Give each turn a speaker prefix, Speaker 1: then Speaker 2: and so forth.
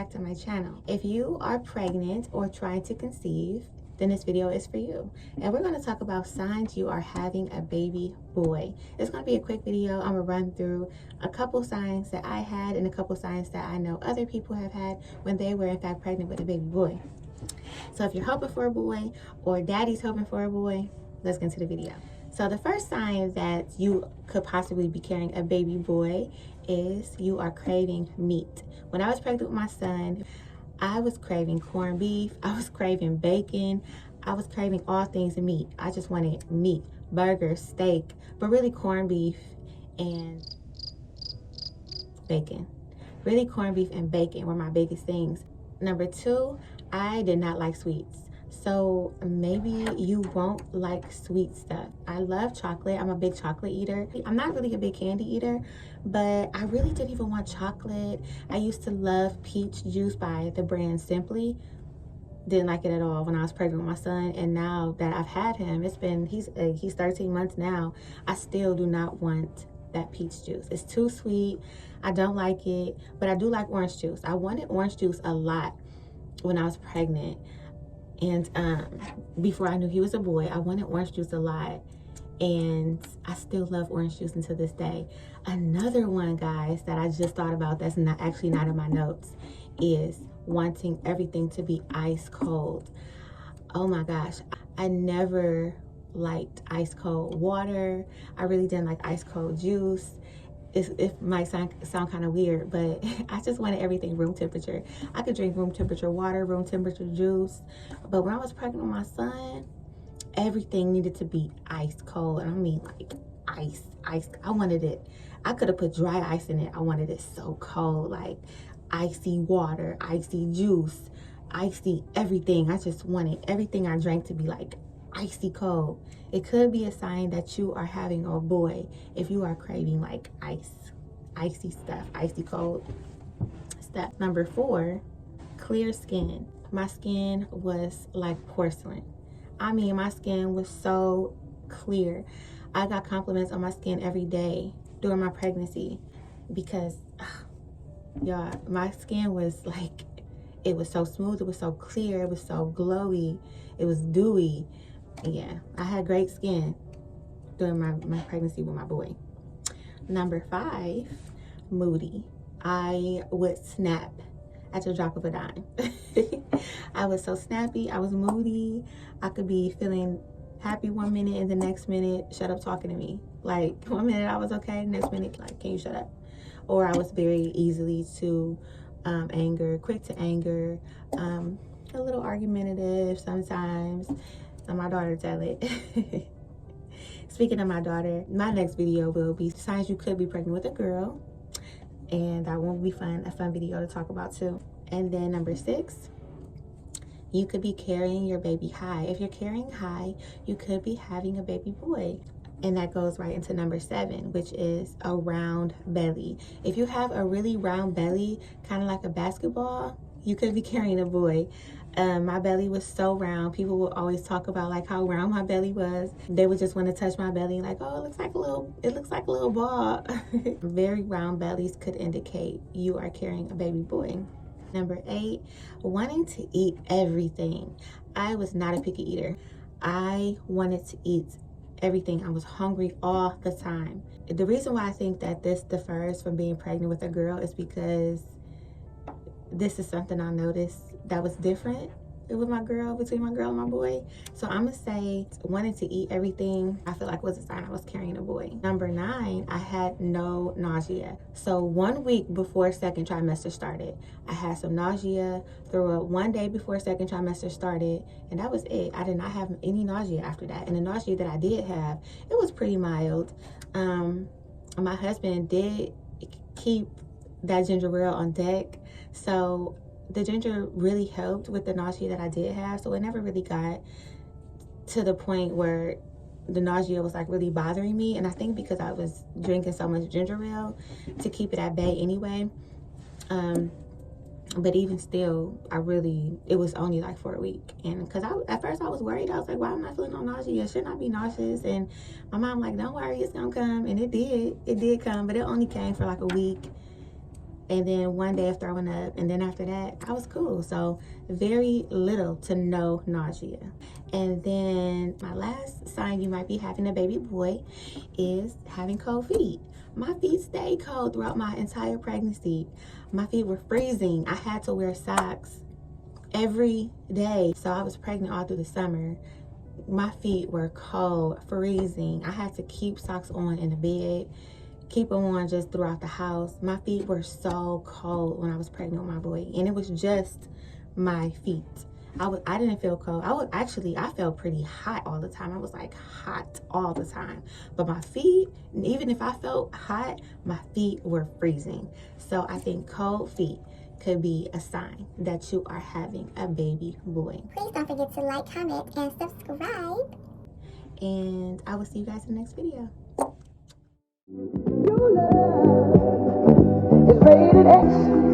Speaker 1: back to my channel. If you are pregnant or trying to conceive, then this video is for you. And we're going to talk about signs you are having a baby boy. It's going to be a quick video. I'm going to run through a couple signs that I had and a couple signs that I know other people have had when they were in fact pregnant with a baby boy. So if you're hoping for a boy or daddy's hoping for a boy, let's get into the video. So the first sign that you could possibly be carrying a baby boy is you are craving meat. When I was pregnant with my son, I was craving corned beef, I was craving bacon, I was craving all things meat. I just wanted meat, burgers, steak, but really corned beef and bacon. Really corned beef and bacon were my biggest things. Number two, I did not like sweets. So maybe you won't like sweet stuff. I love chocolate. I'm a big chocolate eater. I'm not really a big candy eater, but I really didn't even want chocolate. I used to love peach juice by the brand Simply. Didn't like it at all when I was pregnant with my son, and now that I've had him, he's 13 months now, I still do not want that peach juice. It's too sweet. I don't like it, but I do like orange juice. I wanted orange juice a lot when I was pregnant. And before I knew he was a boy, I wanted orange juice a lot. And I still love orange juice until this day. Another one, guys, that I just thought about that's not in my notes is wanting everything to be ice cold. Oh my gosh, I never liked ice cold water. I really didn't like ice cold juice. It might sound kind of weird, but I just wanted everything room temperature. I could drink room temperature water, room temperature juice, but when I was pregnant with my son, everything needed to be ice cold. And I mean like ice. I wanted it. I could have put dry ice in it. I wanted it so cold, like icy water, icy juice, icy everything. I just wanted everything I drank to be like icy cold. It could be a sign that you are having a boy if you are craving like icy stuff, icy cold stuff. Number 4, clear skin. My skin was like porcelain. I mean, my skin was so clear. I got compliments on my skin every day during my pregnancy because y'all, my skin was like, it was so smooth, it was so clear, it was so glowy, it was dewy. Yeah, I had great skin during my pregnancy with my boy. Number 5, moody. I would snap at the drop of a dime. I was so snappy, I was moody. I could be feeling happy one minute and the next minute, shut up talking to me. Like one minute I was okay, next minute like, can you shut up? Or I was very easily to anger, quick to anger, a little argumentative sometimes. And my daughter tell it. Speaking of my daughter, my next video will be signs you could be pregnant with a girl, and that won't be a fun video to talk about too. And then number 6, you could be carrying your baby high. If you're carrying high, you could be having a baby boy. And that goes right into number 7, which is a round belly. If you have a really round belly, kind of like a basketball, you could be carrying a boy. My belly was so round. People would always talk about like how round my belly was. They would just want to touch my belly like, oh, it looks like a little ball. Very round bellies could indicate you are carrying a baby boy. Number 8, wanting to eat everything. I was not a picky eater. I wanted to eat everything. I was hungry all the time. The reason why I think that this differs from being pregnant with a girl is because this is something I noticed that was different with my girl, between my girl and my boy. So I'm gonna say wanting to eat everything, I feel like was a sign I was carrying a boy. Number 9, I had no nausea. So 1 week before second trimester started, I had some nausea. Threw up 1 day before second trimester started, and that was it. I did not have any nausea after that. And the nausea that I did have, it was pretty mild. My husband did keep that ginger ale on deck, so the ginger really helped with the nausea that I did have. So it never really got to the point where the nausea was like really bothering me. And I think because I was drinking so much ginger ale to keep it at bay anyway. But even still, it was only like for a week. And because at first I was worried. I was like, why am I not feeling no nausea? Shouldn't I be nauseous? And my mom like, don't worry, it's gonna come. And it did come, but it only came for like a week. and then one day of throwing up, and then after that I was cool. So very little to no nausea. And then my last sign you might be having a baby boy is having cold feet. My feet stayed cold throughout my entire pregnancy. My feet were freezing. I had to wear socks every day. So I was pregnant all through the summer. My feet were cold, freezing. I had to keep socks on in the bed, keep them on just throughout the house. My feet were so cold when I was pregnant with my boy, and it was just my feet. I didn't feel cold. I felt pretty hot all the time. I was like hot all the time. But my feet, even if I felt hot, my feet were freezing. So I think cold feet could be a sign that you are having a baby boy.
Speaker 2: Please don't forget to like, comment, and subscribe.
Speaker 1: And I will see you guys in the next video.
Speaker 3: Your love is rated X.